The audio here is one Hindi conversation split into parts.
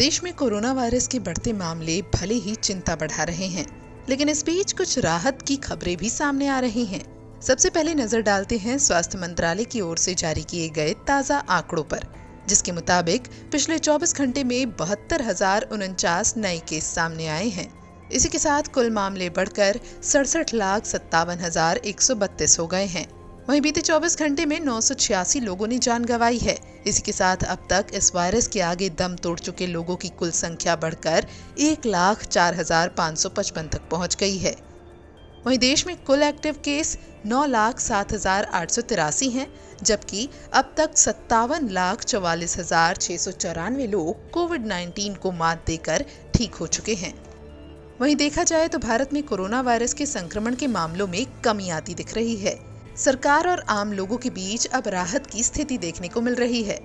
देश में कोरोना वायरस के बढ़ते मामले भले ही चिंता बढ़ा रहे हैं, लेकिन इस बीच कुछ राहत की खबरें भी सामने आ रही हैं। सबसे पहले नजर डालते हैं स्वास्थ्य मंत्रालय की ओर से जारी किए गए ताजा आंकड़ों पर, जिसके मुताबिक पिछले 24 घंटे में 72,049 नए केस सामने आए हैं। इसी के साथ कुल मामले बढ़कर 67,57,132 हो गए हैं। वहीं बीते 24 घंटे में 986 लोगों ने जान गंवाई है। इसी के साथ अब तक इस वायरस के आगे दम तोड़ चुके लोगों की कुल संख्या बढ़कर 1,04,555 तक पहुंच गई है। वहीं देश में कुल एक्टिव केस 9,07,883 हैं, जबकि अब तक 57,44,694 लोग कोविड-19 को मात देकर ठीक हो चुके हैं। वहीं देखा जाए तो भारत में कोरोना वायरस के संक्रमण के मामलों में कमी आती दिख रही है। सरकार और आम लोगों के बीच अब राहत की स्थिति देखने को मिल रही है।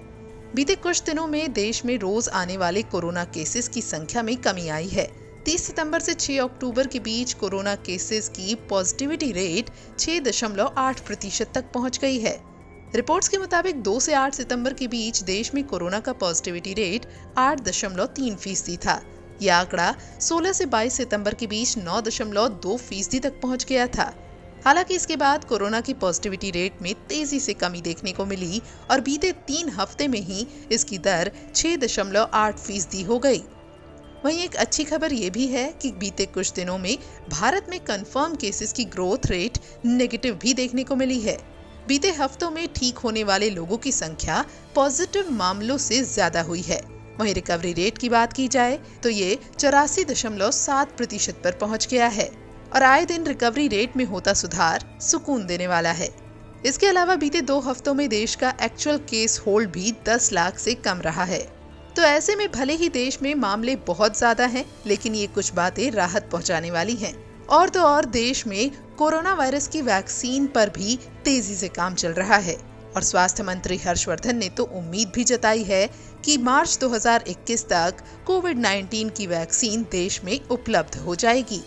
बीते कुछ दिनों में देश में रोज आने वाले कोरोना केसेस की संख्या में कमी आई है। 30 सितंबर से 6 अक्टूबर के बीच कोरोना केसेस की पॉजिटिविटी रेट 6.8% तक पहुंच गई है। रिपोर्ट्स के मुताबिक 2 से 8 सितंबर के बीच देश में कोरोना का पॉजिटिविटी रेट 8.3% था। यह आंकड़ा 16 से 22 सितंबर के बीच 9.2% तक पहुंच गया था। हालांकि इसके बाद कोरोना की पॉजिटिविटी रेट में तेजी से कमी देखने को मिली और बीते 3 हफ्ते में ही इसकी दर 6.8% हो गई। वहीं एक अच्छी खबर ये भी है कि बीते कुछ दिनों में भारत में कंफर्म केसेस की ग्रोथ रेट नेगेटिव भी देखने को मिली है। बीते हफ्तों में ठीक होने वाले लोगों की संख्या पॉजिटिव मामलों से ज्यादा हुई है। वहीं रिकवरी रेट की बात की जाए तो ये 84.7% पर पहुंच गया है और आए दिन रिकवरी रेट में होता सुधार सुकून देने वाला है। इसके अलावा बीते 2 हफ्तों में देश का एक्चुअल केस होल्ड भी 10 लाख से कम रहा है। तो ऐसे में भले ही देश में मामले बहुत ज्यादा हैं, लेकिन ये कुछ बातें राहत पहुंचाने वाली हैं। और तो और देश में कोरोना वायरस की वैक्सीन पर भी तेजी से काम चल रहा है और स्वास्थ्य मंत्री हर्षवर्धन ने तो उम्मीद भी जताई है कि मार्च 2021 तक कोविड-19 की वैक्सीन देश में उपलब्ध हो जाएगी।